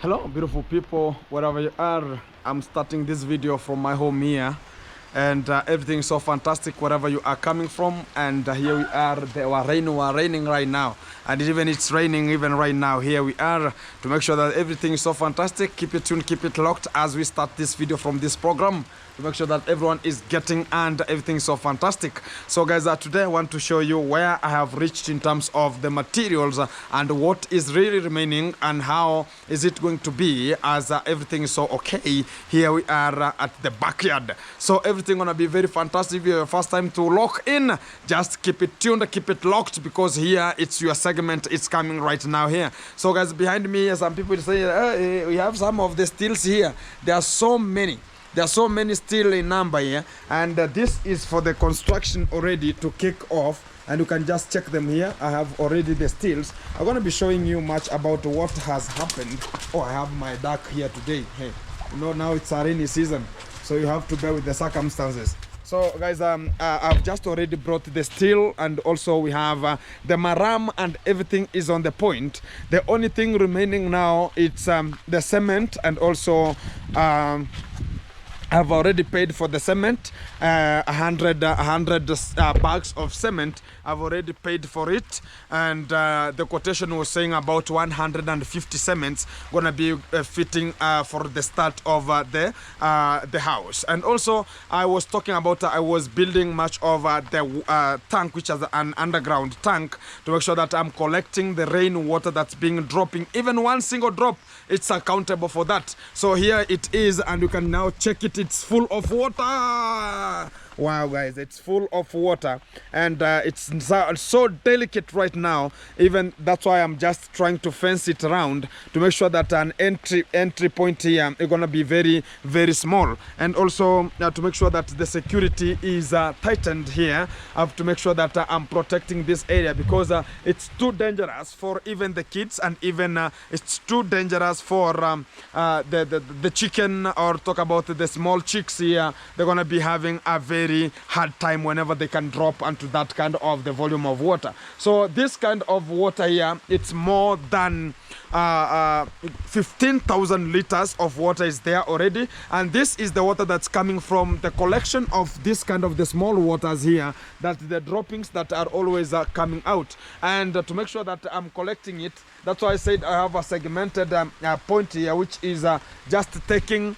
Hello beautiful people, wherever you are. I'm starting this video from my home here, and everything is so fantastic wherever you are coming from. And here we are. They were raining right now, and even it's raining even right now. Here we are to make sure that everything is so fantastic. Keep it tuned, keep it locked as we start this video from this program, to make sure that everyone is getting and everything is so fantastic. So guys, today I want to show you where I have reached in terms of the materials and what is really remaining and how is it going to be as everything is so okay. Here we are at the backyard, so everything gonna be very fantastic. If you're your first time to lock in, just keep it tuned, keep it locked, because here it's your segment. It's coming right now here. So guys, behind me some people say hey, we have some of the steels here. There are so many. There are so many still in number here, and this is for the construction already to kick off, and you can just check them here. I have already the steels. I'm going to be showing you much about what has happened. Oh, I have my duck here today. Hey, you know, now it's a rainy season, so you have to bear with the circumstances. So guys, I've just already brought the steel, and also we have the maram, and everything is on the point. The only thing remaining now it's the cement, and also I've already paid for the cement, 100 bags of cement. I've already paid for it, and the quotation was saying about 150 cements gonna be fitting for the start of the house. And also I was talking about I was building much of the tank, which is an underground tank, to make sure that I'm collecting the rainwater that's being dropping. Even one single drop, it's accountable for that. So here it is, and you can now check it. It's full of water. Wow guys, it's full of water, and it's so delicate right now. Even that's why I'm just trying to fence it around to make sure that an entry point here is gonna be very small, and also to make sure that the security is tightened here. I have to make sure that I'm protecting this area, because it's too dangerous for even the kids, and even it's too dangerous for the chicken, or talk about the small chicks here. They're gonna be having a very hard time whenever they can drop onto that kind of the volume of water. So this kind of water here, it's more than 15,000 liters of water is there already, and this is the water that's coming from the collection of this kind of the small waters here, that the droppings that are always coming out. And to make sure that I'm collecting it, that's why I said I have a segmented point here, which is just taking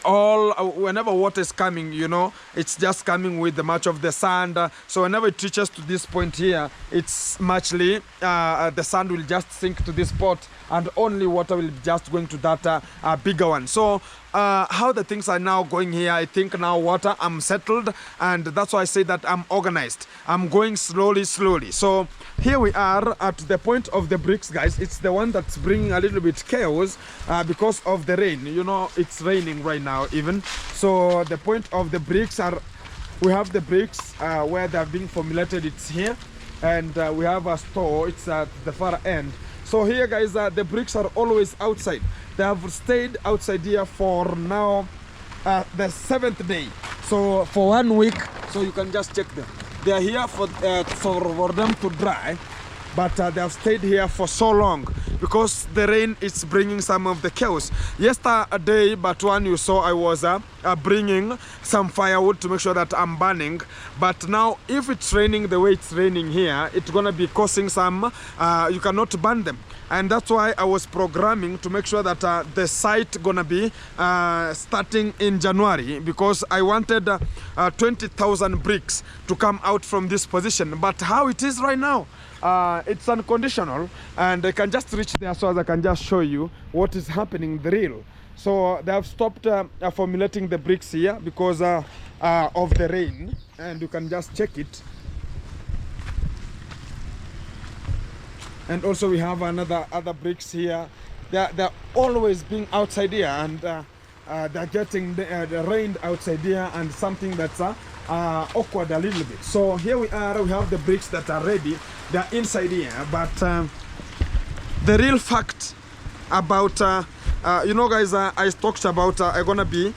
all whenever water is coming, you know, it's just coming with the much of the sand. So whenever it reaches to this point here, it's muchly the sand will just sink to this pot, and only water will be just going to that bigger one. So how the things are now going here, I think now water, I'm settled, and that's why I say that I'm organized. I'm going slowly. So here we are at the point of the bricks, guys. It's the one that's bringing a little bit chaos because of the rain. You know, it's raining right now even. So the point of the bricks are, we have the bricks where they're being formulated, it's here, and we have a store, it's at the far end. So here guys, the bricks are always outside. They have stayed outside here for now the 7th day, so for 1 week. So you can just check them. They are here for them to dry, but they have stayed here for so long because the rain is bringing some of the chaos. Yesterday, but one you saw, I was bringing some firewood to make sure that I'm burning. But now, if it's raining the way it's raining here, it's gonna be causing some, you cannot burn them. And that's why I was programming to make sure that the site gonna be starting in January, because I wanted 20,000 bricks to come out from this position. But how it is right now, it's unconditional, and I can just reach there so as I can just show you what is happening, the real. So they have stopped formulating the bricks here because of the rain, and you can just check it. And also we have other bricks here. They're always being outside here, and they're getting rained outside here, and something that's awkward a little bit. So here we are, we have the bricks that are ready. They're inside here, but the real fact about you know guys, I talked about I'm gonna be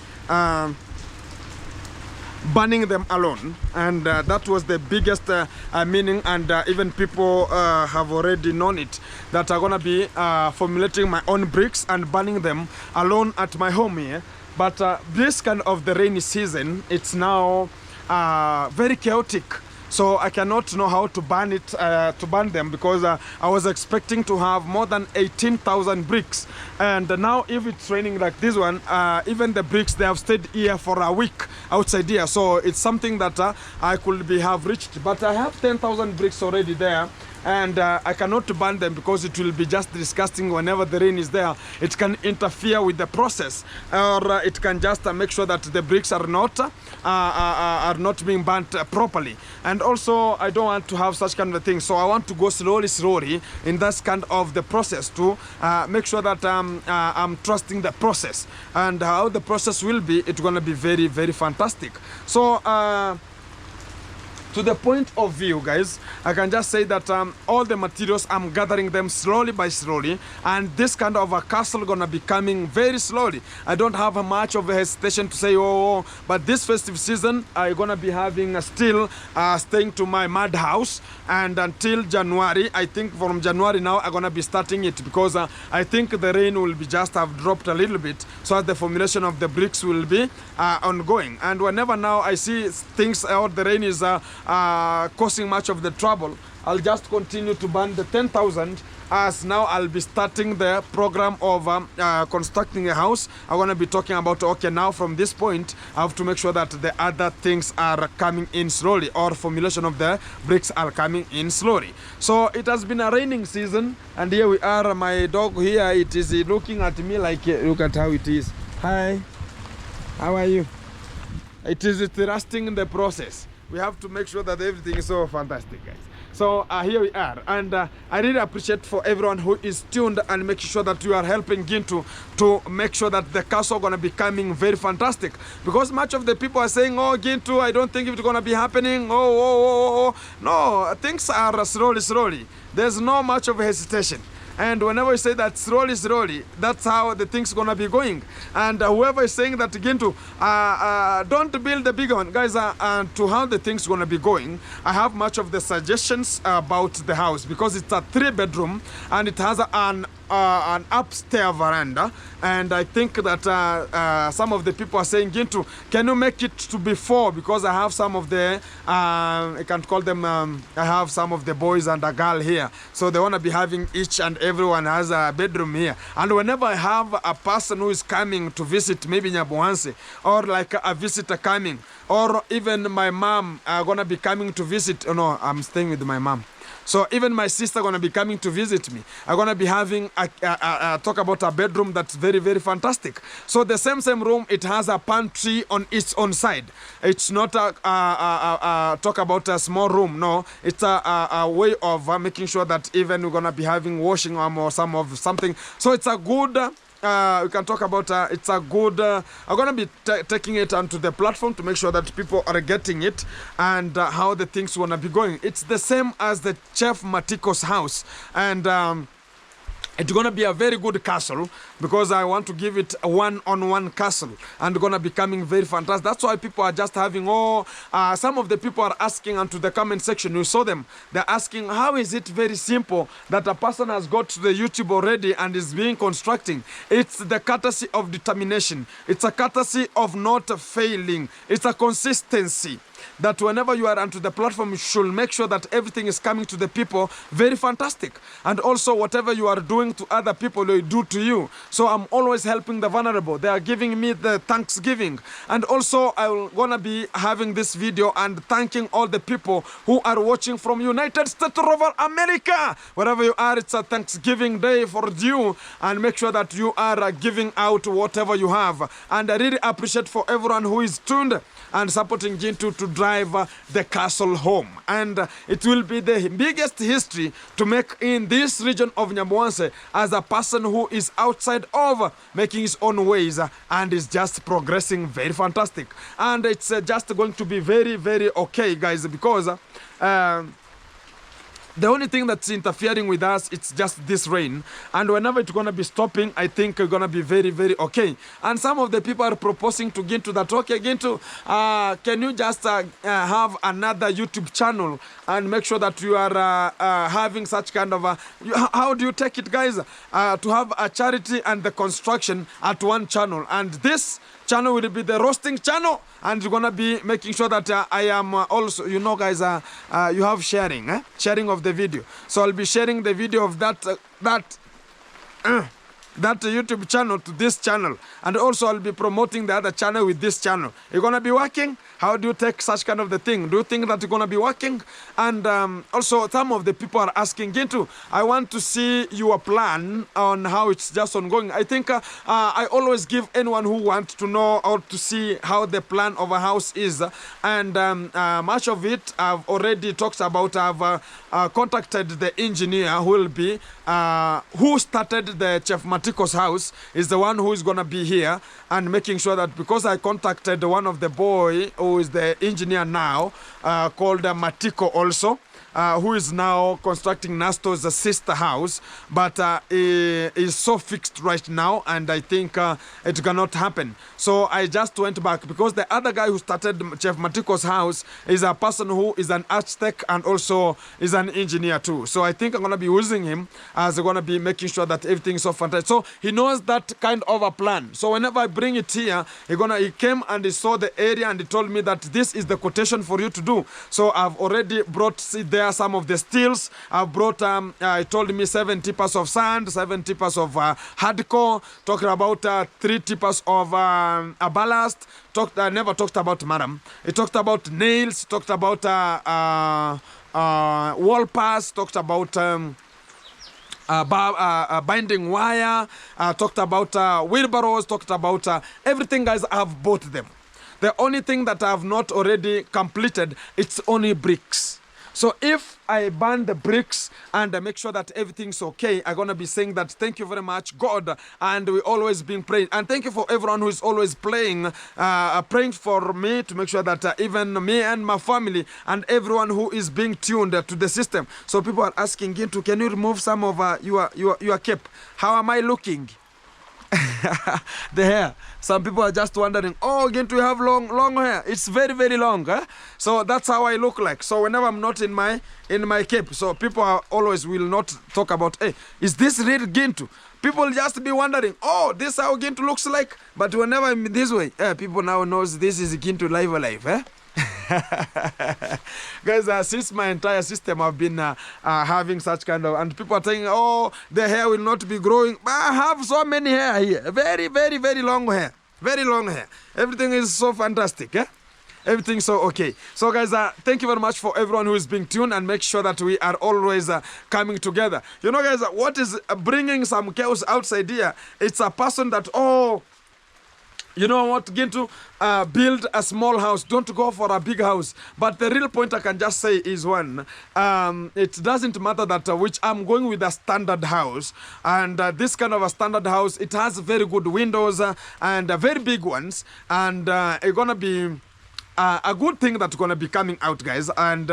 burning them alone, and that was the biggest meaning, and even people have already known it, that I'm gonna be formulating my own bricks and burning them alone at my home here. But this kind of the rainy season, it's now very chaotic. So I cannot know how to burn it, to burn them, because I was expecting to have more than 18,000 bricks. And now if it's raining like this one, even the bricks, they have stayed here for a week outside here. So it's something that I could have reached. But I have 10,000 bricks already there. And I cannot burn them because it will be just disgusting. Whenever the rain is there, it can interfere with the process, or it can just make sure that the bricks are not being burnt properly. And also, I don't want to have such kind of thing, so I want to go slowly in this kind of the process to make sure that I'm trusting the process, and how the process will be, it's gonna be very, very fantastic. So to the point of view, guys, I can just say that all the materials, I'm gathering them slowly by slowly, and this kind of a castle gonna be coming very slowly. I don't have much of a hesitation to say, oh, but this festive season, I'm gonna be having still staying to my mud house, and until January. I think from January now, I'm gonna be starting it, because I think the rain will be just have dropped a little bit, so that the formulation of the bricks will be ongoing. And whenever now I see things, or the rain is causing much of the trouble, I'll just continue to burn the 10,000, as now I'll be starting the program of constructing a house. I'm going to be talking about, okay, now from this point, I have to make sure that the other things are coming in slowly, or formulation of the bricks are coming in slowly. So it has been a raining season, and here we are. My dog here, it is looking at me like, look at how it is. Hi, how are you? It is trusting in the process. We have to make sure that everything is so fantastic, guys. So here we are, and I really appreciate for everyone who is tuned and making sure that you are helping Gintu to make sure that the castle gonna be coming very fantastic. Because much of the people are saying, oh, Gintu, I don't think it's gonna be happening. Oh. No, things are slowly. There's no much of hesitation. And whenever you say that slowly, that's how the thing's gonna be going. And whoever is saying that Gintu, don't build the big one, guys, to how the thing's gonna be going, I have much of the suggestions about the house, because it's a 3-bedroom and it has an upstairs veranda, and I think that some of the people are saying, Gintu, can you make it to be 4, because I have some of the I can't call them I have some of the boys and a girl here, so they want to be having each and everyone has a bedroom here. And whenever I have a person who is coming to visit, maybe Nyabuanse, or like a visitor coming, or even my mom gonna be coming to visit, oh no, I'm staying with my mom. So even my sister gonna be coming to visit me. I'm gonna be having a talk about a bedroom that's very, very fantastic. So the same room, it has a pantry on its own side. It's not a talk about a small room. No, it's a way of making sure that even we're gonna be having washing room or something. So it's a good. We can talk about it's a good I'm gonna be taking it onto the platform to make sure that people are getting it, and how the things wanna be going. It's the same as the Chef Matiko's house, and it's gonna be a very good castle, because I want to give it a one-on-one castle, and gonna be coming very fantastic. That's why people are just having, some of the people are asking onto the comment section, you saw them, they're asking, how is it very simple that a person has got to the YouTube already and is being constructing? It's the courtesy of determination. It's a courtesy of not failing. It's a consistency. That whenever you are onto the platform, you should make sure that everything is coming to the people very fantastic. And also whatever you are doing to other people, they do to you. So I'm always helping the vulnerable. They are giving me the Thanksgiving. And also I'm gonna be having this video and thanking all the people who are watching from United States of America. Wherever you are, it's a Thanksgiving day for you. And make sure that you are giving out whatever you have. And I really appreciate for everyone who is tuned and supporting Gintu to drive the castle home. And it will be the biggest history to make in this region of Nyamuanse as a person who is outside of making his own ways and is just progressing very fantastic. And it's just going to be very, very okay, guys, because The only thing that's interfering with us, it's just this rain. And whenever it's going to be stopping, I think it's going to be very, very okay. And some of the people are proposing to Gintu that, okay, Gintu, can you just have another YouTube channel and make sure that you are having such kind of how do you take it, guys? To have a charity and the construction at one channel. And this channel will be the roasting channel, and you're gonna be making sure that I am also, you know, guys, you have sharing, sharing of the video. So I'll be sharing the video of that YouTube channel to this channel, and also I'll be promoting the other channel with this channel. You're gonna be working. How do you take such kind of the thing? Do you think that you're gonna be working? And also some of the people are asking, Gintu, I want to see your plan on how it's just ongoing. I think I always give anyone who wants to know or to see how the plan of a house is, and much of it I've already talked about. I've contacted the engineer who will be who started the Chef Matiko's house, is the one who is gonna be here and making sure that, because I contacted one of the boy who is the engineer now, called Matiko also, who is now constructing Nasto's sister house, but is so fixed right now, and I think it cannot happen. So I just went back, because the other guy who started Chef Matiko's house is a person who is an architect and also is an engineer too. So I think I'm gonna be using him as I'm gonna be making sure that everything's so fantastic. So he knows that kind of a plan. So whenever I bring it here, he came and he saw the area and he told me that this is the quotation for you to do. So I've already brought there some of the steels. I've brought, he told me 7 tippers of sand, 7 tippers of hardcore, talking about 3 tippers of ballast. Never talked about madam. He talked about nails, talked about wall pass, talked about binding wire, talked about wheelbarrows, talked about everything, guys. I have bought them. The only thing that I have not already completed, it's only bricks. So if I burn the bricks and make sure that everything's okay, I'm going to be saying that thank you very much, God, and we always been praying. And thank you for everyone who is always praying for me to make sure that even me and my family and everyone who is being tuned to the system. So people are asking, Gintu, can you remove some of your cape? How am I looking? The hair. Some people are just wondering, oh, Gintu, you have long hair. It's very, very long. So that's how I look like. So whenever I'm not in my cape, so people are always will not talk about, hey, is this real Gintu? People just be wondering, oh, this is how Gintu looks like. But whenever I'm this way, people now knows this is Gintu live alive. Guys, since my entire system I've been having such kind of, and people are saying, oh, the hair will not be growing. But I have so many hair here, very, very, very long hair, very long hair. Everything is so fantastic. Everything's so okay. So guys, thank you very much for everyone who is being tuned, and make sure that we are always coming together. You know, guys, what is bringing some chaos outside here? It's a person that, oh, you know what, Gintu, build a small house. Don't go for a big house. But the real point I can just say is one, it doesn't matter that which I'm going with a standard house. And this kind of a standard house, it has very good windows and very big ones. And it's going to be a good thing that's going to be coming out, guys. And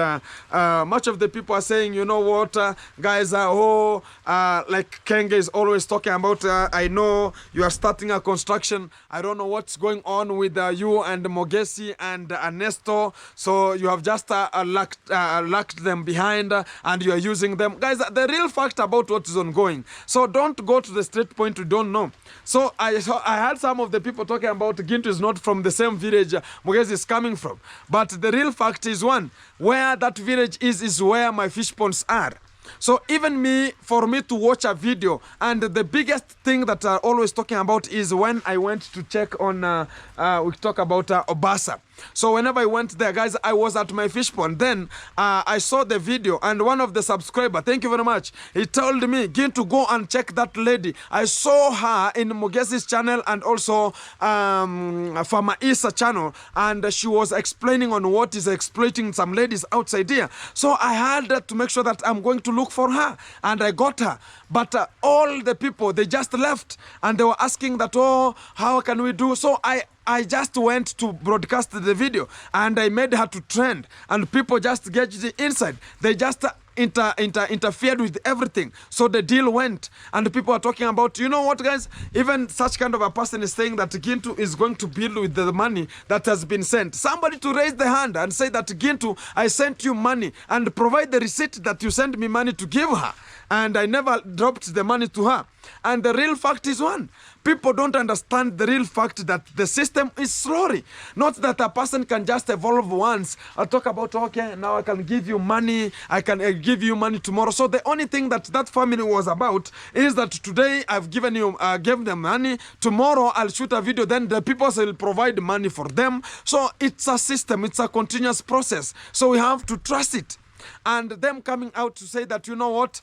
much of the people are saying, you know what, guys, like Kenge is always talking about, I know you are starting a construction. I don't know what's going on with you and Mogesi and Ernesto. So you have just locked them behind and you are using them. Guys, the real fact about what is ongoing. So don't go to the straight point you don't know. So I had some of the people talking about Gintu is not from the same village Mogesi is coming from. But the real fact is one, where that village is where my fish ponds are. So even for me to watch a video, and the biggest thing that I'm always talking about is when I went to check on, we talk about Obasa. So whenever I went there, guys, I was at my fish pond. Then I saw the video, and one of the subscribers, thank you very much, he told me, to go and check that lady. I saw her in Mogesi's channel and also Farmer Isa channel, and she was explaining on what is exploiting some ladies outside here. So I had to make sure that I'm going to look for her, and I got her. But all the people, they just left, and they were asking that, oh, how can we do? So I just went to broadcast the video, and I made her to trend, and people just get the inside. They just interfered with everything. So the deal went, and people are talking about, you know what, guys? Even such kind of a person is saying that Gintu is going to bill with the money that has been sent. Somebody to raise the hand and say that, Gintu, I sent you money, and provide the receipt that you sent me money to give her, and I never dropped the money to her. And the real fact is one. People don't understand the real fact that the system is slowly. Not that a person can just evolve once or talk about, okay, now I can give you money, I can give you money tomorrow. So the only thing that that family was about is that today I've given you, gave them money, tomorrow I'll shoot a video, then the people will provide money for them. So it's a system, it's a continuous process. So we have to trust it. And them coming out to say that, you know what,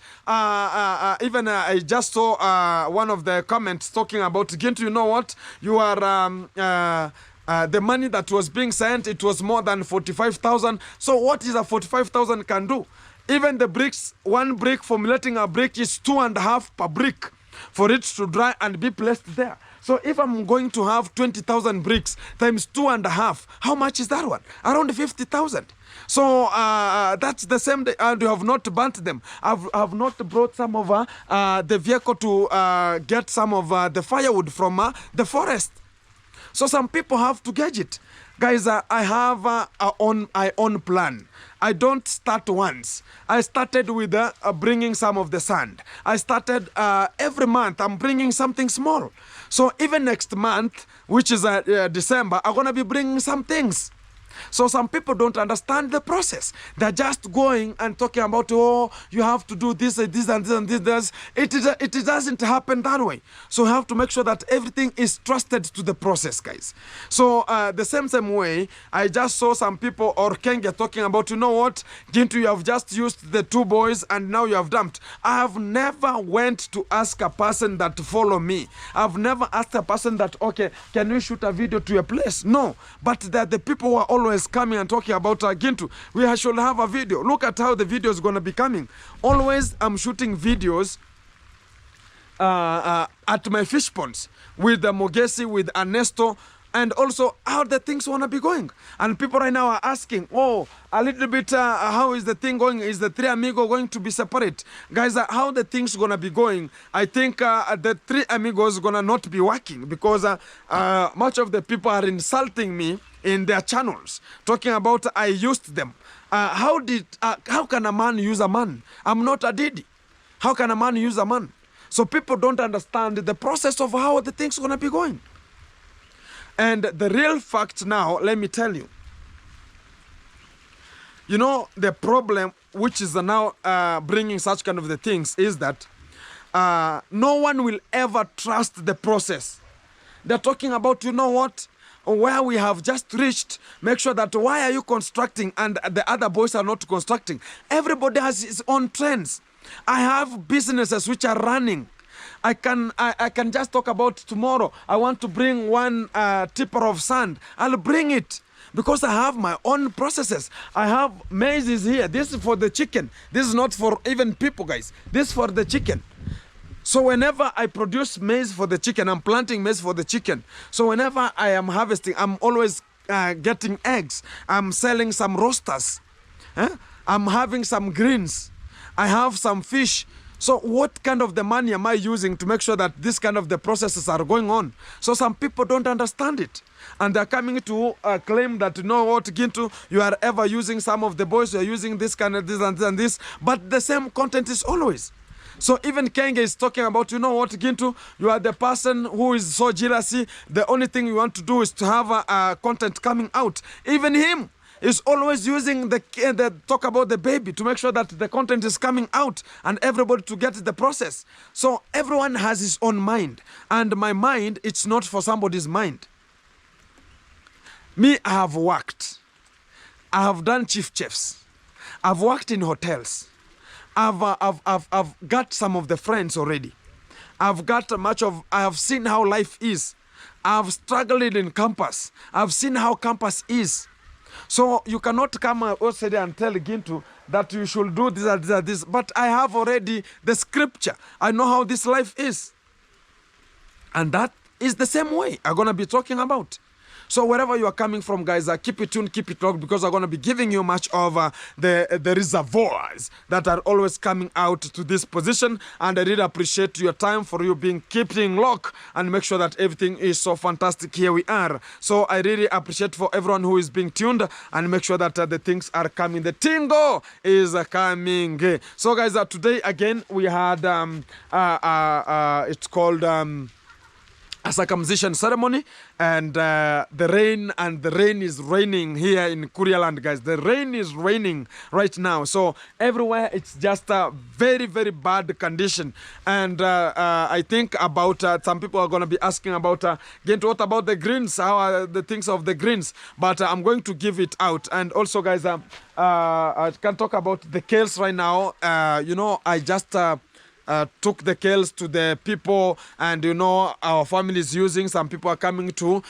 even I just saw one of the comments talking about, Gintu, you know what, you are, the money that was being sent, it was more than 45,000. So what is a 45,000 can do? Even the bricks, one brick, formulating a brick is 2.5 per brick for it to dry and be placed there. So if I'm going to have 20,000 bricks times 2.5, how much is that one? Around 50,000. So that's the same day, and you have not burnt them. I've not brought some of the vehicle to get some of the firewood from the forest. So some people have to gauge it. Guys, I have my own plan. I don't start once. I started with bringing some of the sand. I started every month, I'm bringing something small. So even next month, which is December, I'm going to be bringing some things. So some people don't understand the process. They're just going and talking about, oh, you have to do this and this and this and this. It doesn't happen that way. So we have to make sure that everything is trusted to the process, guys. So the same way, I just saw some people or Kenya talking about, you know what, Gintu, you have just used the 2 boys and now you have dumped. I have never went to ask a person that to follow me. I've never asked a person that, okay, can we shoot a video to a place? No, but that the people who are always coming and talking about Gintu, we should have a video. Look at how the video is going to be coming. Always I'm shooting videos at my fish ponds with Mogesi, with Ernesto, and also how the things want to be going. And people right now are asking, oh, a little bit, how is the thing going? Is the 3 amigo going to be separate? Guys, how the things going to be going? I think the 3 amigos going to not be working, because much of the people are insulting me in their channels, talking about I used them. How can a man use a man? I'm not a Didi. How can a man use a man? So people don't understand the process of how the things going to be going. And the real fact now, let me tell you, you know, the problem which is now bringing such kind of the things is that no one will ever trust the process. They're talking about, you know what, where we have just reached, make sure that why are you constructing and the other boys are not constructing? Everybody has his own trends. I have businesses which are running. I can just talk about tomorrow. I want to bring 1 tipper of sand. I'll bring it because I have my own processes. I have maize is here. This is for the chicken. This is not for even people, guys. This is for the chicken. So whenever I produce maize for the chicken, I'm planting maize for the chicken. So whenever I am harvesting, I'm always getting eggs. I'm selling some roasters. I'm having some greens. I have some fish. So what kind of the money am I using to make sure that this kind of the processes are going on? So some people don't understand it. And they're coming to claim that, you know what, Gintu, you are ever using some of the boys, you are using this kind of this and this. But the same content is always. So even Kenge is talking about, you know what, Gintu, you are the person who is so jealousy. The only thing you want to do is to have content coming out. Even him is always using the talk about the baby to make sure that the content is coming out and everybody to get the process. So everyone has his own mind. And my mind, it's not for somebody's mind. Me, I have worked. I have done chief chefs. I've worked in hotels. I've got some of the friends already. I've got I have seen how life is. I've struggled in campus. I've seen how campus is. So you cannot come outside and tell Gintu that you should do this and this. But I have already the scripture. I know how this life is. And that is the same way I'm going to be talking about. So wherever you are coming from, guys, keep it tuned, keep it locked, because I'm going to be giving you much of the reservoirs that are always coming out to this position. And I really appreciate your time for you keeping locked and make sure that everything is so fantastic. Here we are. So I really appreciate for everyone who is being tuned and make sure that the things are coming. The tingo is coming. So guys, today again we had it's called a circumcision ceremony, and the rain is raining here in Kurialand, guys. The rain is raining right now, so everywhere it's just a very, very bad condition. And I think about some people are going to be asking about what about the greens, how are the things of the greens, but I'm going to give it out. And also, guys, I can talk about the kales right now. I just took the kales to the people, and our family is using. Some people are coming to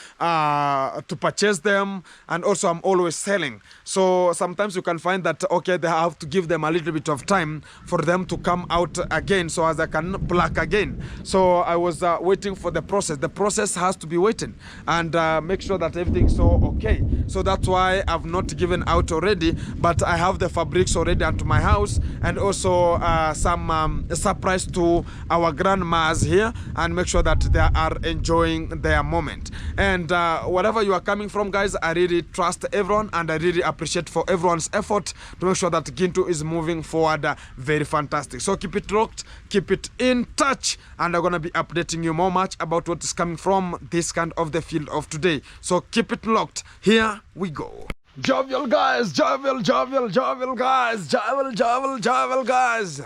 purchase them, and also I'm always selling. So sometimes you can find that they have to give them a little bit of time for them to come out again, so as I can pluck again. So I was waiting for the process. The process has to be waiting, and make sure that everything's so okay. So that's why I've not given out already, but I have the fabrics already at my house, and also some surprise to our grandmas here, and make sure that they are enjoying their moment. And wherever you are coming from, guys, I really trust everyone, and I really appreciate for everyone's effort to make sure that Gintu is moving forward. Very fantastic. So keep it locked, keep it in touch, and I'm gonna be updating you more much about what is coming from this kind of the field of today. So keep it locked. Here we go. Jovial guys, jovial guys.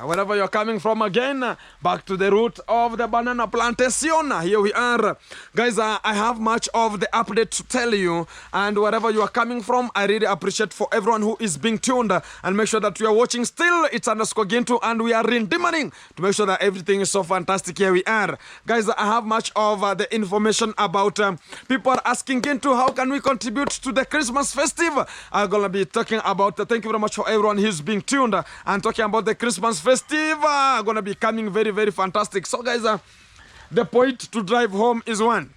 Wherever you're coming from again, back to the root of the banana plantation. Here we are. Guys, I have much of the update to tell you, and wherever you are coming from, I really appreciate for everyone who is being tuned, and make sure that you are watching still. It's underscore Gintu, and we are redeeming to make sure that everything is so fantastic. Here we are. Guys, I have much of the information about people are asking Gintu, how can we contribute to the Christmas festive? I'm going to be talking about, thank you very much for everyone who's being tuned and talking about the Christmas festive. Going to be coming very, very fantastic. So guys, the point to drive home is one.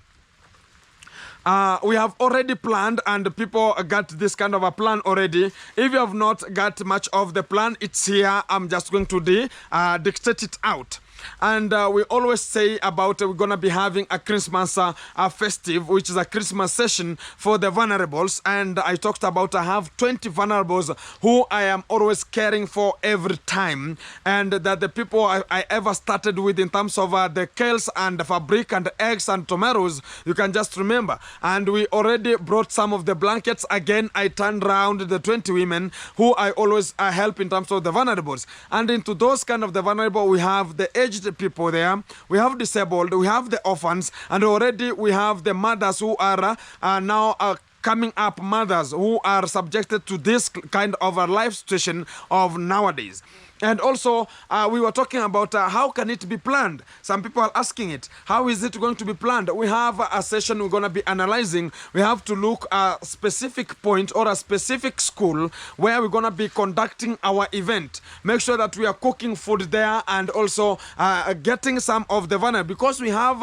We have already planned, and people got this kind of a plan already. If you have not got much of the plan, it's here. I'm just going to dictate it out. And we always say about we're going to be having a Christmas festive, which is a Christmas session for the vulnerables. And I talked about I have 20 vulnerables who I am always caring for every time. And that the people I ever started with in terms of the kales and the fabric and the eggs and tomatoes, you can just remember. And we already brought some of the blankets. Again, I turned around the 20 women who I always help in terms of the vulnerables. And into those kind of the vulnerable, we have the aged people there, we have disabled, we have the orphans, and already we have the mothers who are now coming up, mothers who are subjected to this kind of a life situation of nowadays. And also, we were talking about how can it be planned. Some people are asking it. How is it going to be planned? We have a session we're going to be analyzing. We have to look at a specific point or a specific school where we're going to be conducting our event. Make sure that we are cooking food there, and also getting some of the vulnerable. Because we have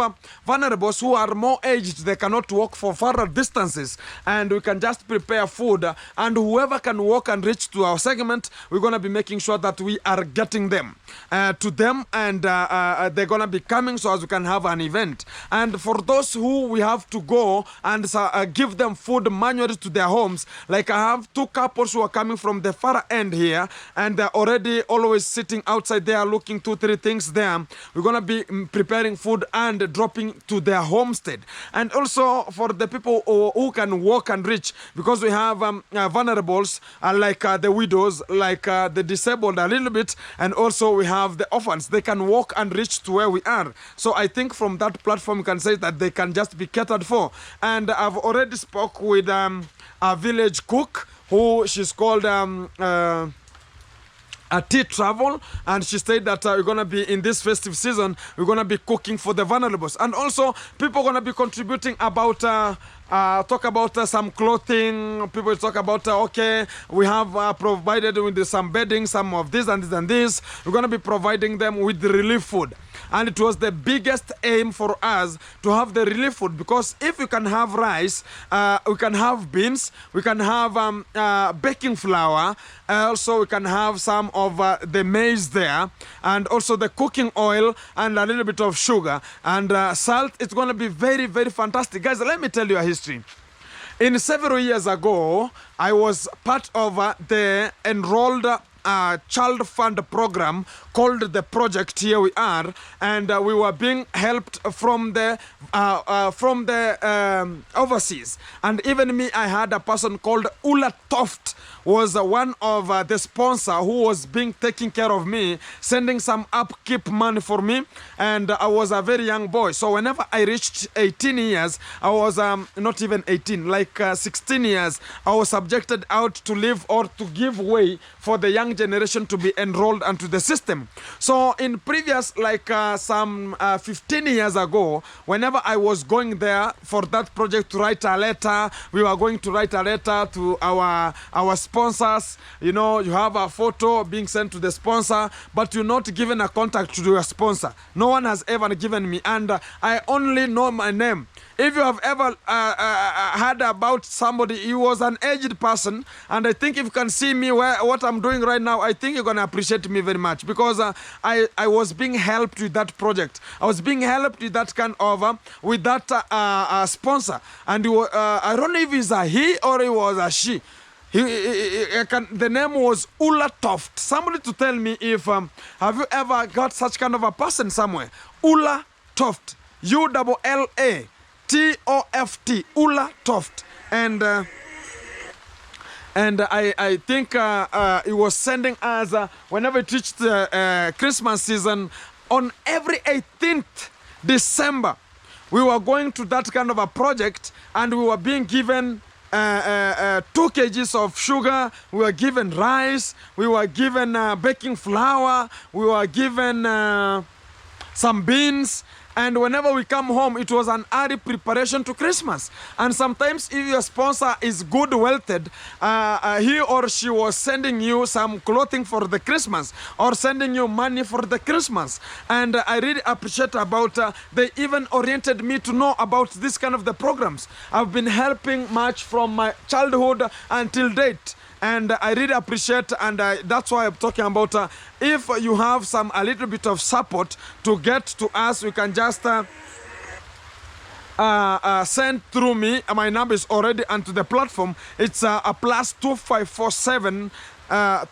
vulnerables who are more aged, they cannot walk for further distances. And we can just prepare food. And whoever can walk and reach to our segment, we're going to be making sure that we are getting them to them, and they're gonna be coming so as we can have an event. And for those who we have to go and give them food manually to their homes, like I have two couples who are coming from the far end here, and they're already always sitting outside there looking 2-3 things there. We're gonna be preparing food and dropping to their homestead. And also for the people who can walk and reach, because we have vulnerables like the widows, like the disabled a little bit, and also we have the orphans. They can walk and reach to where we are. So I think from that platform you can say that they can just be catered for. And I've already spoke with a village cook who she's called a tea travel, and she said that we're going to be in this festive season, we're going to be cooking for the vulnerables. And also people are going to be contributing about talk about some clothing. People talk about, okay, we have provided with some bedding, some of this and this and this. We're going to be providing them with the relief food. And it was the biggest aim for us to have the relief food, because if we can have rice, we can have beans, we can have baking flour, also we can have some of the maize there, and also the cooking oil and a little bit of sugar and salt. It's going to be very, very fantastic. Guys, let me tell you a history. In several years ago, I was part of the enrolled child fund program called the project. Here we are, and we were being helped from the overseas. And even me, I had a person called Ula Toft, was one of the sponsor who was being taking care of me, sending some upkeep money for me. And I was a very young boy, so whenever I reached 18 years, I was not even 18, like 16 years, I was subjected out to live or to give way for the young generation to be enrolled into the system. So in previous, like some 15 years ago, whenever I was going there for that project to write a letter, we were going to write a letter to our sponsors. You know, you have a photo being sent to the sponsor, but you're not given a contact to your sponsor. No one has ever given me, and I only know my name. If you have ever heard about somebody, he was an aged person, and I think if you can see me what I'm doing right now, I think you're going to appreciate me very much, because I was being helped with that project. I was being helped with that kind of, with that sponsor. And I don't know if it's a he or it was a she. The name was Ula Toft. Somebody to tell me if, have you ever got such kind of a person somewhere? Ula Toft. ULLA. TOFT, Ula Toft. And I think he was sending us, whenever it reached Christmas season, on every 18th December, we were going to that kind of a project, and we were being given 2 kgs of sugar, we were given rice, we were given baking flour, we were given some beans. And whenever we come home, it was an early preparation to Christmas. And sometimes if your sponsor is good wealthed, he or she was sending you some clothing for the Christmas, or sending you money for the Christmas. And I really appreciate about, they even oriented me to know about this kind of the programs. I've been helping much from my childhood until date. And I really appreciate, and that's why I'm talking about, if you have a little bit of support to get to us, you can just send through me. My number is already onto the platform. It's a +2547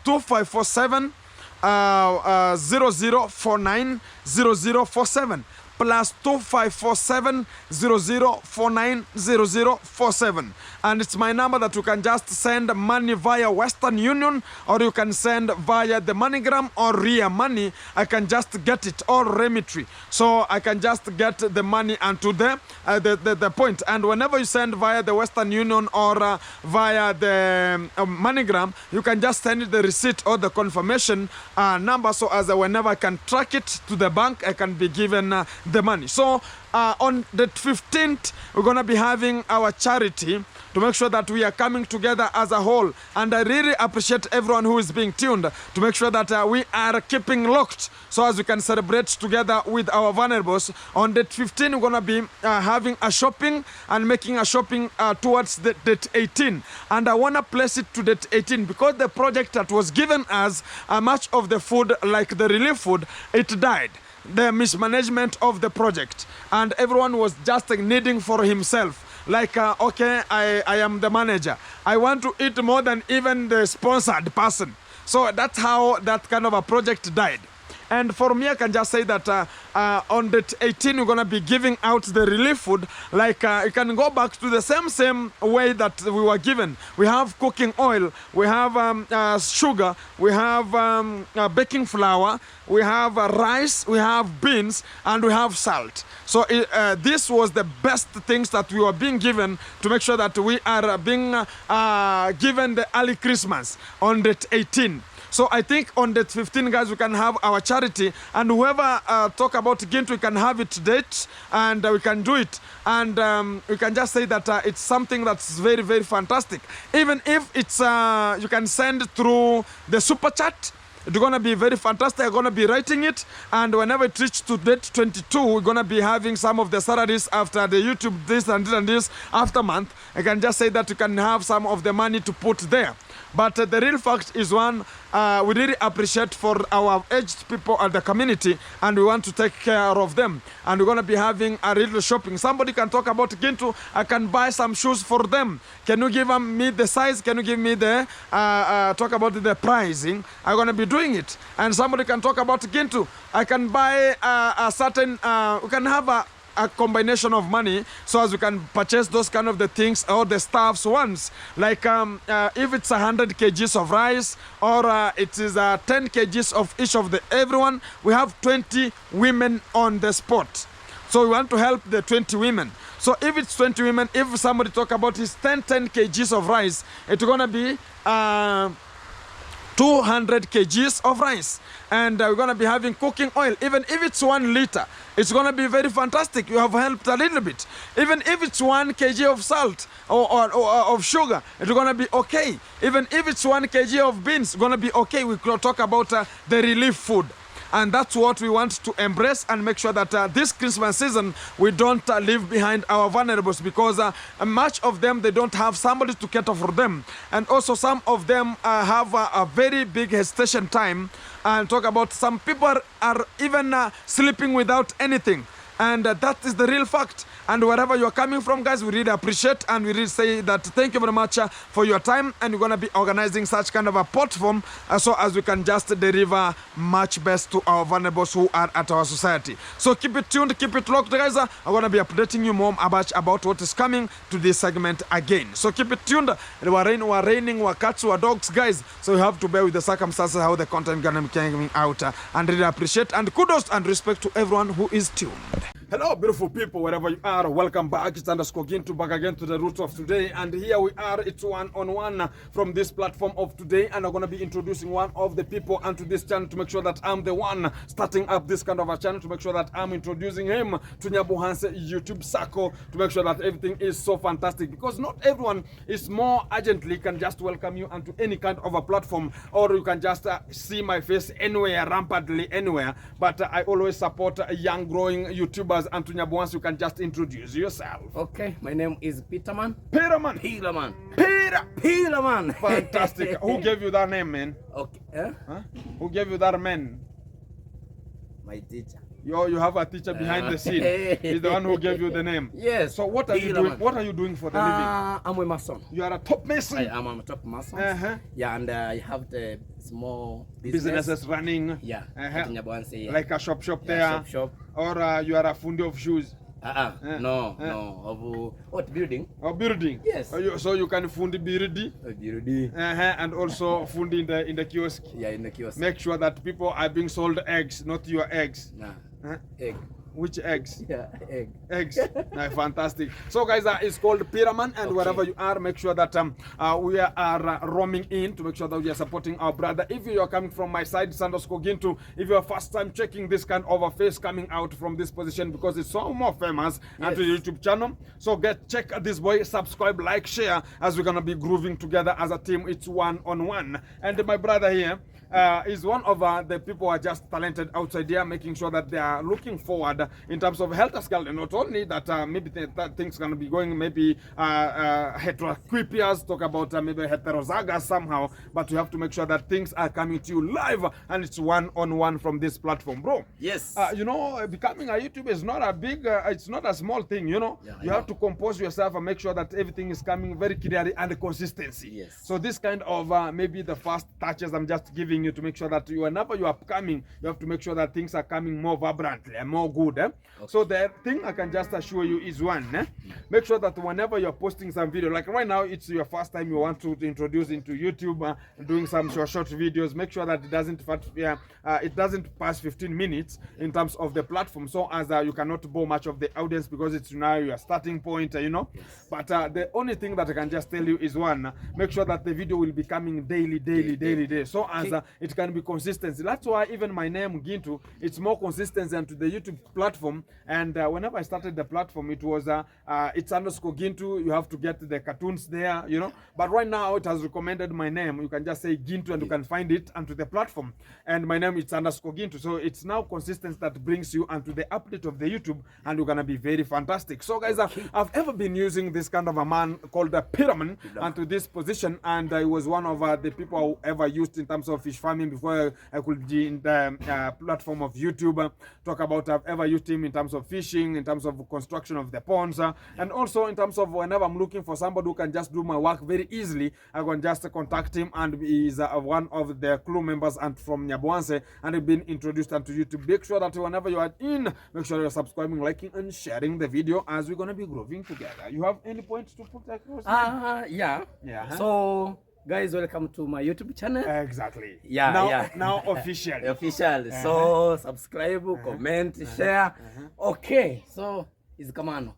2547 0049 0047. +2547 0049 0047. And it's my number that you can just send money via Western Union, or you can send via the MoneyGram or Ria Money. I can just get it, or Remitry. So I can just get the money onto the point. And whenever you send via the Western Union or via the MoneyGram, you can just send the receipt or the confirmation number, so as whenever I can track it to the bank, I can be given the money. So on the 15th, we're going to be having our charity to make sure that we are coming together as a whole. And I really appreciate everyone who is being tuned to make sure that we are keeping locked, so as we can celebrate together with our vulnerables. On the 15th, we're going to be having a shopping and making a shopping towards the date 18. And I want to place it to date 18 because the project that was given us much of the food, like the relief food, it died. The mismanagement of the project, and everyone was just needing for himself, like okay, I am the manager, I want to eat more than even the sponsored person. So that's how that kind of a project died. And for me, I can just say that on the 18, we're going to be giving out the relief food. Like you can go back to the same way that we were given. We have cooking oil, we have sugar, we have baking flour, we have rice, we have beans, and we have salt. So this was the best things that we were being given to make sure that we are being given the early Christmas on the 18. So I think on the 15, guys, we can have our charity, and whoever talk about Gintu, we can have it date, and we can do it, and we can just say that it's something that's very, very fantastic. Even if it's you can send through the super chat. It's gonna be very fantastic. I'm gonna be writing it, and whenever it reaches to date 22, we're gonna be having some of the salaries after the YouTube this and this and this after month. I can just say that you can have some of the money to put there. But the real fact is one, we really appreciate for our aged people at the community, and we want to take care of them. And we're going to be having a little shopping. Somebody can talk about Gintu. I can buy some shoes for them. Can you give me the size? Can you give me the, talk about the pricing? I'm going to be doing it. And somebody can talk about Gintu. I can buy a certain, we can have a combination of money so as we can purchase those kind of the things or the stuffs once, like if it's 100 kgs of rice, or it is 10 kgs of each of the everyone. We have 20 women on the spot, so we want to help the 20 women. So if it's 20 women, if somebody talk about his 10 kgs of rice, it's gonna be 200 kgs of rice, and we're gonna be having cooking oil. Even if it's 1 liter, it's gonna be very fantastic. You have helped a little bit. Even if it's 1 kg of salt or of sugar, it's gonna be okay. Even if it's 1 kg of beans, it's gonna be okay. We could talk about the relief food. And that's what we want to embrace and make sure that this Christmas season we don't leave behind our vulnerables, because much of them, they don't have somebody to cater for them, and also some of them have a very big hesitation time, and talk about some people are even sleeping without anything, and that is the real fact. And wherever you're coming from, guys, we really appreciate, and we really say that thank you very much for your time, and we're going to be organizing such kind of a platform so as we can just deliver much best to our vulnerables who are at our society. So keep it tuned, keep it locked, guys. I'm going to be updating you more about what is coming to this segment again. So keep it tuned. We're raining, we're cats, we're dogs, guys. So you have to bear with the circumstances, how the content going to be coming out, and really appreciate, and kudos and respect to everyone who is tuned. Hello, beautiful people, wherever you are. Welcome back. It's underscore Gintu back again to the roots of today. And here we are. It's one-on-one from this platform of today. And I'm going to be introducing one of the people onto this channel to make sure that I'm the one starting up this kind of a channel, to make sure that I'm introducing him to Nyabuhanse YouTube circle, to make sure that everything is so fantastic. Because not everyone is more urgently can just welcome you onto any kind of a platform, or you can just see my face anywhere, rampantly anywhere. But I always support young growing YouTubers. And to Nyabuhanse, you can just introduce yourself. Okay, my name is Peterman. Peterman. Peterman. Fantastic. Who gave you that name, man? Okay. Huh? Who gave you that man? My teacher. You have a teacher behind the scene. He's the one who gave you the name. Yes. So what are you doing? What are you doing for the living? I'm a mason. You are a top mason. I am a top mason. Yeah, and I have the small businesses running. Yeah. Yeah. Like a shop there. Shop. Or you are a fundi of shoes. No. Of what building? Building. Yes. So you can fundi biridi. Biridi. And also fundi in the kiosk. Yeah, in the kiosk. Make sure that people are being sold eggs, not your eggs. Nah. Egg. Which eggs? Yeah, egg. Eggs. Fantastic. So guys, it's called Pyramid, and wherever you are, make sure that we are roaming in to make sure that we are supporting our brother. If you are coming from my side, Sandosko Gintu, if you are first time checking this kind of a face coming out from this position, because it's so more famous onto the YouTube channel, so check this boy, subscribe, like, share, as we're gonna be grooving together as a team. It's one-on-one. And my brother here is one of the people who are just talented outside here, making sure that they are looking forward in terms of health as well. And not only that, maybe things gonna be going, maybe heteroquipias, talk about maybe heterozygotes somehow, but you have to make sure that things are coming to you live, and it's one-on-one from this platform, bro. Yes. You know, becoming a YouTuber is not a big, it's not a small thing, you know. You have to compose yourself and make sure that everything is coming very clearly, and the consistency. Yes. So this kind of maybe the first touches I'm just giving you to make sure that whenever you are coming, you have to make sure that things are coming more vibrantly and more good. good. So the thing I can just assure you is one, make sure that whenever you're posting some video, like right now it's your first time you want to introduce into YouTube, doing some short videos, make sure that it doesn't pass 15 minutes in terms of the platform, so as you cannot bore much of the audience, because it's now your starting point, But the only thing that I can just tell you is one, make sure that the video will be coming daily, so as it can be consistency. That's why even my name Gintu, it's more consistency into the YouTube platform. And whenever I started the platform, it was it's underscore Gintu. You have to get the cartoons there, But right now it has recommended my name. You can just say Gintu and you can find it onto the platform. And my name is underscore Gintu. So it's now consistency that brings you onto the update of the YouTube, and you're gonna be very fantastic. So guys, I've ever been using this kind of a man called a Pyramid onto this position, and I was one of the people who ever used in terms of fish farming before I could be in the platform of YouTube. Talk about I've ever used him in terms of fishing, in terms of construction of the ponds, and also in terms of whenever I'm looking for somebody who can just do my work very easily, I can just contact him, and he's one of the crew members and from Nyaboanse, and he's been introduced onto YouTube. Make sure that whenever you are in, make sure you're subscribing, liking, and sharing the video, as we're gonna be growing together. You have any points to put across? Yeah. So guys, welcome to my YouTube channel. Exactly. Now officially. Officially. So subscribe, comment, share. Okay. So it's Kamano.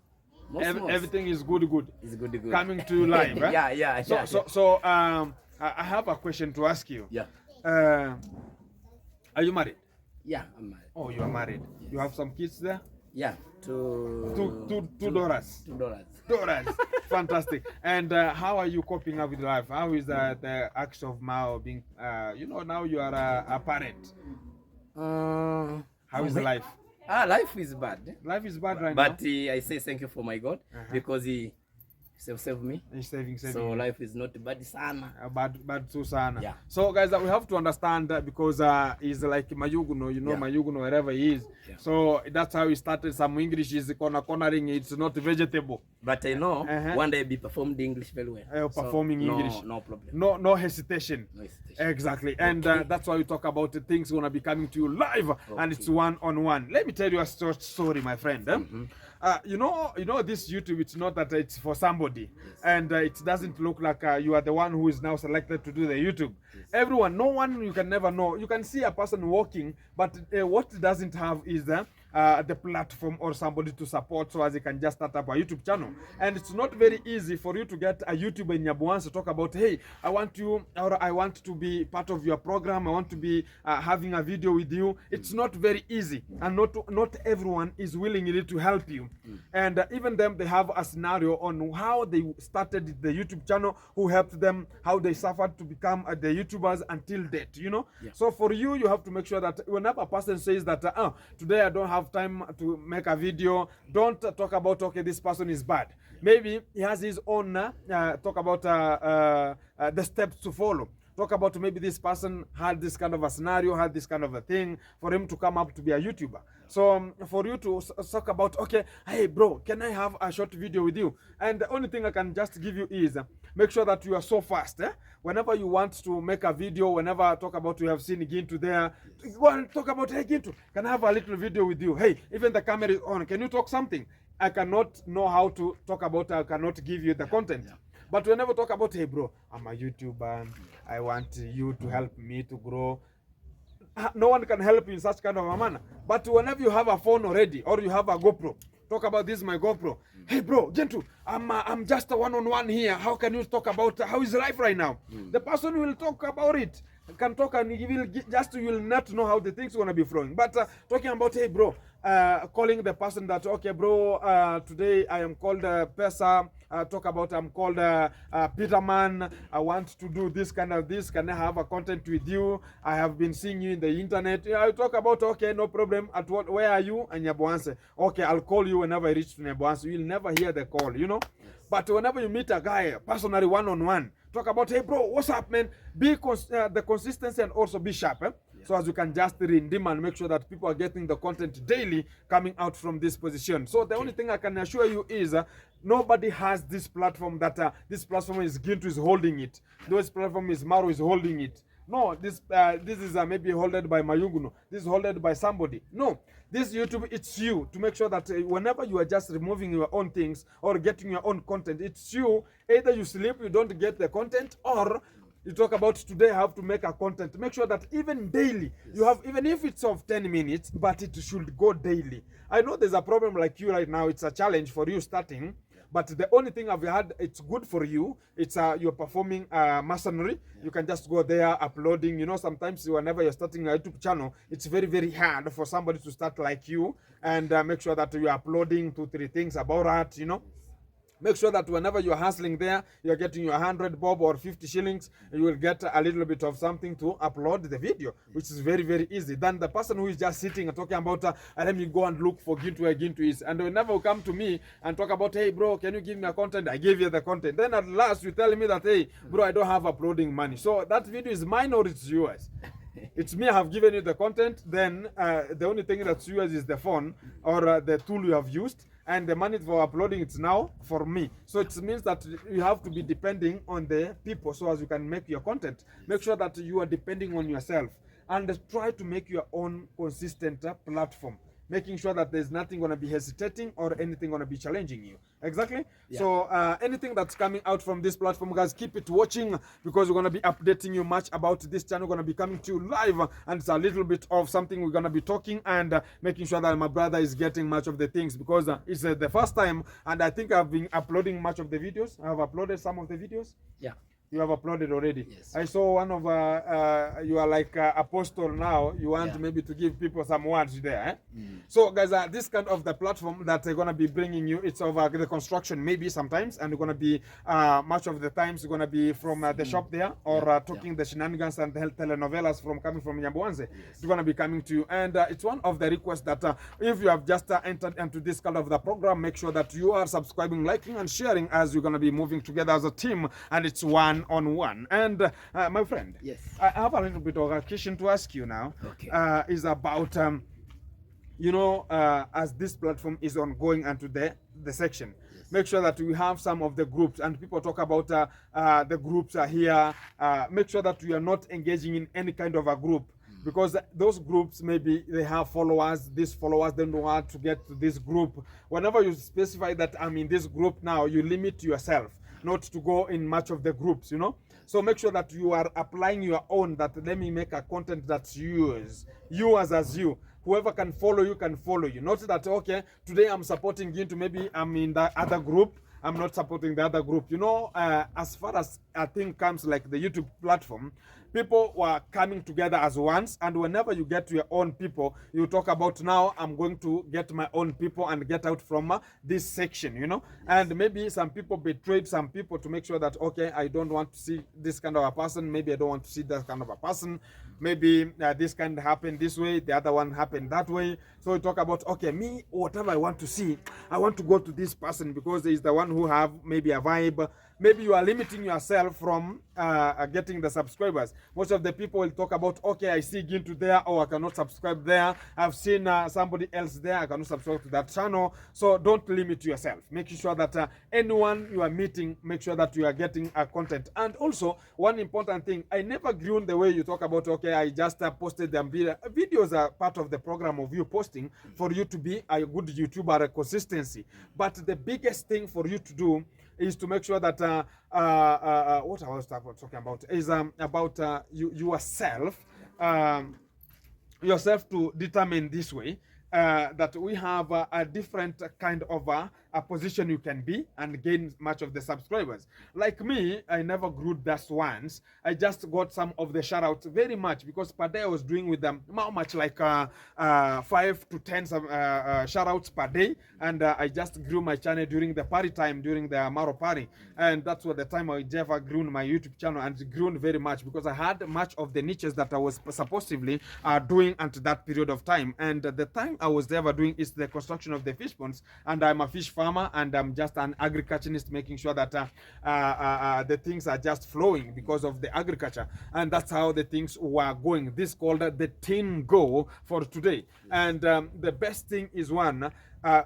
Everything is good. It's good. Coming to you live. Yeah. So I have a question to ask you. Yeah. Are you married? Yeah, I'm married. Oh, you are married. Yes. You have some kids there? Yeah. Two daughters. $2. Fantastic. And how are you coping up with life? How is the act of Mao being, now you are a parent? How is life? Life is bad. Life is bad right now. But I say thank you for my God, because he saved me. He's saving. So life is not bad sana. Bad so sana. Yeah. So guys, we have to understand that, because he's like Mayuguno, Mayuguno wherever he is. Yeah. So that's how he started. Some English is cornering. It's not vegetable. But I know one day be performed English very well. Performing English. No problem. No hesitation. Exactly. And that's why we talk about the things gonna be coming to you live, and it's one-on-one. Let me tell you a short story, my friend. You know this YouTube, it's not that it's for somebody, and it doesn't look like you are the one who is now selected to do the YouTube. Everyone, no one, you can never know. You can see a person walking, but what it doesn't have is the platform or somebody to support, so as you can just start up a YouTube channel. And it's not very easy for you to get a YouTuber in Nyaboanse to talk about, hey, I want to be part of your program, I want to be having a video with you. It's not very easy, and not everyone is willing to help you. And even them, they have a scenario on how they started the YouTube channel, who helped them, how they suffered to become the YouTubers until date, So for you, you have to make sure that whenever a person says that, today I don't have time to make a video, don't talk about, okay, this person is bad. Maybe he has his own talk about the steps to follow. Talk about maybe this person had this kind of a scenario, had this kind of a thing for him to come up to be a YouTuber. So for you to talk about, okay, hey bro, can I have a short video with you? And the only thing I can just give you is make sure that you are so fast. Whenever you want to make a video, whenever I talk about, you have seen Gintu there, go and talk about, hey Gintu, can I have a little video with you? Hey, even the camera is on, can you talk something? I cannot know how to talk about, I cannot give you the content. But whenever talk about, hey bro, I'm a YouTuber, I want you to help me to grow. No one can help you in such kind of a manner. But whenever you have a phone already, or you have a GoPro, talk about this, my GoPro. Hey bro, Gentle, I'm just a one-on-one here. How can you talk about how is life right now? The person will talk about it, can talk, and he will you will not know how the things gonna be flowing. But talking about, hey bro, calling the person that, okay bro, today I am called Pesa, talk about I'm called Peterman, I want to do this kind of this, can I have a content with you? I have been seeing you in the internet. I talk about, okay, no problem, where are you? And Nyaboanse, okay, I'll call you whenever I reach to Nyaboanse. You'll never hear the call, But whenever you meet a guy personally, one-on-one, talk about, hey bro, what's up, man? Be the consistency, and also be sharp, so as you can just redeem and make sure that people are getting the content daily coming out from this position. So the only thing I can assure you is nobody has this platform that this platform is Gintu is holding it. This platform is Maru is holding it. No, this is maybe holded by Mayuguno. This is holded by somebody. No, this YouTube, it's you, to make sure that whenever you are just removing your own things or getting your own content, it's you. Either you sleep, you don't get the content, or you talk about today I have to make a content. Make sure that even daily, you have, even if it's of 10 minutes, but it should go daily. I know there's a problem like you right now. It's a challenge for you starting. But the only thing I've had, it's good for you, it's you're performing masonry. You can just go there uploading. You know, sometimes whenever you're starting a YouTube channel, it's very, very hard for somebody to start like you and make sure that you're uploading 2-3 things about that, you know. Make sure that whenever you're hustling there, you're getting your 100 bob or 50 shillings, you will get a little bit of something to upload the video, which is very, very easy. Than the person who is just sitting and talking about, let me go and look for Gintu where Gintu is. And whenever you come to me and talk about, hey, bro, can you give me a content? I give you the content. Then at last, you tell me that, hey, bro, I don't have uploading money. So that video is mine or it's yours? It's me, I have given you the content. Then the only thing that's yours is the phone or the tool you have used. And the money for uploading, it's now for me. So it means that you have to be depending on the people so as you can make your content. Make sure that you are depending on yourself and try to make your own consistent platform, making sure that there's nothing going to be hesitating or anything going to be challenging you. Exactly. Yeah. So anything that's coming out from this platform, guys, keep it watching, because we're going to be updating you much about this channel. We're going to be coming to you live, and it's a little bit of something we're going to be talking and making sure that my brother is getting much of the things, because it's the first time, and I think I've been uploading much of the videos. I've uploaded some of the videos. Yeah. You have uploaded already. Yes. I saw one of you are like apostle now. You want maybe to give people some words there. Eh? So guys, this kind of the platform that they're gonna be bringing you, it's over the construction maybe sometimes, and gonna be much of the times gonna be from the shop there, or talking the shenanigans and the telenovelas from coming from Nyambuanze. Yes. It's gonna be coming to you, and it's one of the requests that if you have just entered into this kind of the program, make sure that you are subscribing, liking, and sharing, as you're gonna be moving together as a team, and it's one-on-one. And my friend, yes, I have a little bit of a question to ask you now. Okay. Is about you know, as this platform is ongoing into the section, yes, make sure that we have some of the groups, and people talk about the groups are here. Make sure that we are not engaging in any kind of a group, because those groups, maybe they have followers. These followers don't want to get to this group. Whenever you specify that I'm in this group now, you limit yourself not to go in much of the groups, you know. So make sure that you are applying your own, that let me make a content that's yours as you. Whoever can follow you can follow you. Not that, okay, today I'm supporting Gintu, maybe I'm in the other group, I'm not supporting the other group. You know, as far as a thing comes like the YouTube platform, people were coming together as once, and whenever you get to your own people, you talk about, now I'm going to get my own people and get out from this section, you know. And maybe some people betrayed some people to make sure that, okay, I don't want to see this kind of a person, maybe I don't want to see that kind of a person, maybe this kind happened this way, the other one happened that way. So we talk about, okay, me, whatever I want to see, I want to go to this person because he's the one who have maybe a vibe. Maybe you are limiting yourself from getting the subscribers. Most of the people will talk about, okay, I see Gintu there, or I cannot subscribe there. I've seen somebody else there, I cannot subscribe to that channel. So don't limit yourself. Making sure that anyone you are meeting, make sure that you are getting content. And also, one important thing, I never grew in the way you talk about, okay, I just posted them. Videos are part of the program of you posting for you to be a good YouTuber, a consistency. But the biggest thing for you to do is to make sure that what I was talking about is about yourself to determine this way that we have a different kind of a position you can be and gain much of the subscribers. Like me, I never grew that once. I just got some of the shoutouts very much, because per day I was doing with them how much, like 5 to 10 shoutouts per day, and I just grew my channel during the party time, during the Maro party, and that's what the time I ever grew my YouTube channel, and it grew very much because I had much of the niches that I was supposedly doing at that period of time. And the time I was ever doing is the construction of the fish ponds, and I'm a fish farmer, and I'm just an agriculturist, making sure that the things are just flowing because of the agriculture, and that's how the things were going. This called the team goal for today. And the best thing is, one,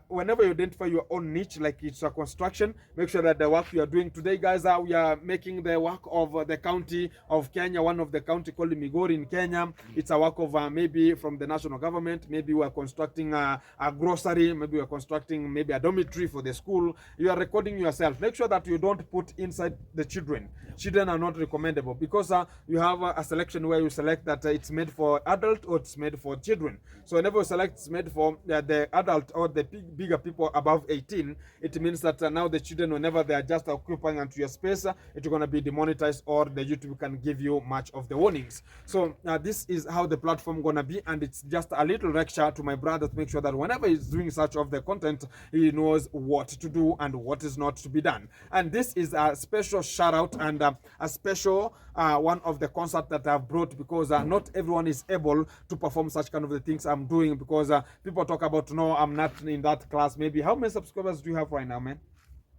whenever you identify your own niche, like it's a construction, make sure that the work you are doing today, guys, we are making the work of the county of Kenya, one of the county called Migori in Kenya. It's a work of maybe from the national government. Maybe we are constructing a grocery. Maybe we are constructing maybe a dormitory for the school. You are recording yourself. Make sure that you don't put inside the children. Children are not recommendable because you have a selection where you select that it's made for adult or it's made for children. So whenever you select it's made for the adult or the bigger people above 18, it means that now the children, whenever they are just occupying onto your space, it's going to be demonetized, or the YouTube can give you much of the warnings. So this is how the platform going to be, and it's just a little lecture to my brother to make sure that whenever he's doing such of the content, he knows what to do and what is not to be done. And this is a special shout out and a special one of the concepts that I've brought, because not everyone is able to perform such kind of the things I'm doing, because people talk about, no, I'm not in that class. Maybe how many subscribers do you have right now, man?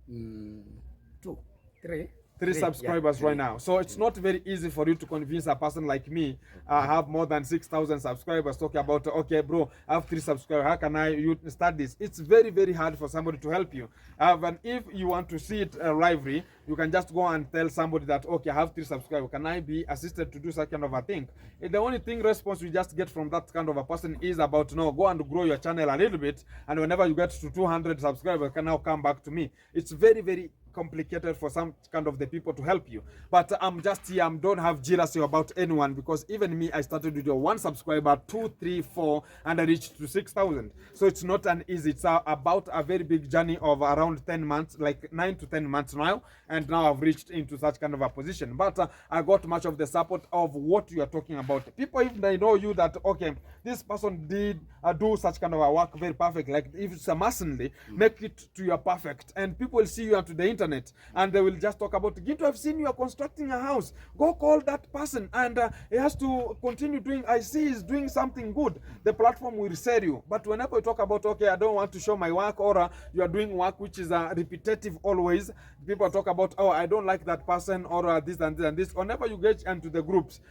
2, 3. Three subscribers right now. So it's not very easy for you to convince a person like me. I have more than 6,000 subscribers, talking about, okay, bro, I have 3 subscribers. How can you start this? It's very, very hard for somebody to help you. And if you want to see it lively, you can just go and tell somebody that, okay, I have 3 subscribers. Can I be assisted to do such kind of a thing? The only thing response you just get from that kind of a person is about, no, go and grow your channel a little bit. And whenever you get to 200 subscribers, can now come back to me. It's very, very complicated for some kind of the people to help you. But I'm just here, I don't have jealousy about anyone, because even me, I started with 1 subscriber, 2, 3, 4, and I reached to 6,000. So it's not an easy, it's about a very big journey of around 10 months, like 9 to 10 months now, and now I've reached into such kind of a position. But I got much of the support of what you are talking about. People, if they know you that, okay, this person did do such kind of a work very perfect, like if it's a masonry, make it to your perfect, and people will see you onto the internet, and they will just talk about, Ginto, I've seen you are constructing a house. Go call that person, and he has to continue doing, I see he's doing something good. The platform will sell you. But whenever you talk about, okay, I don't want to show my work, or you are doing work which is repetitive always, people talk about, oh, I don't like that person, or this and this and this. Whenever you get into the groups,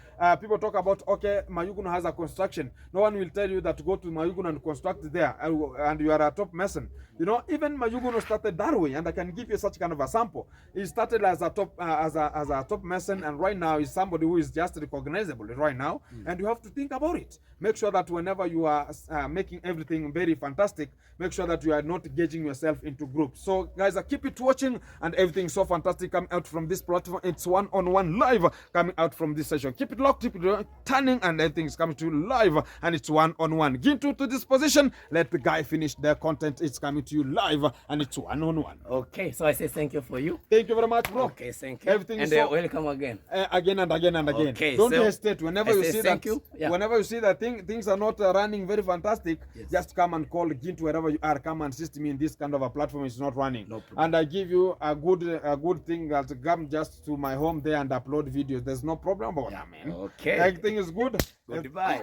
people talk about, okay, Mayuguno has a construction. No one will tell you that to go to Mayuguno and construct there, and you are a top mason. You know, even Mayuguno started that way, and I can give you such kind of a sample. He started as a top as a top mason, and right now is somebody who is just recognizable right now. And you have to think about it. Make sure that whenever you are making everything very fantastic, make sure that you are not gauging yourself into groups. So guys, keep it watching, and everything so fantastic coming out from this platform. It's one-on-one live coming out from this session. Keep it locked, keep it turning, and everything's coming to you live, and it's one-on-one. Get to this position, let the guy finish their content. It's coming to you live, and it's one-on-one. Okay, so I say thank you for you. Thank you very much, bro. Okay, thank you. Everything and is so, welcome again. Again and again and again. Okay, don't so hesitate. Whenever you see that, yeah, whenever you see that things are not running very fantastic, yes, just come and call Ginto wherever you are. Come and assist me in this kind of a platform is not running. No problem. And I give you a good thing that come just to my home there and upload videos. There's no problem about that, man. Okay. Everything is good. Goodbye.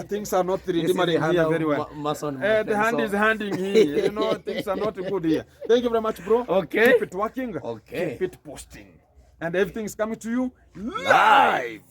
Things are not redeeming here very well. The hand is handing here. You know, things are not good here. Thank you very much, bro. Okay. Keep it working. Okay. Keep it posting. And everything is coming to you live.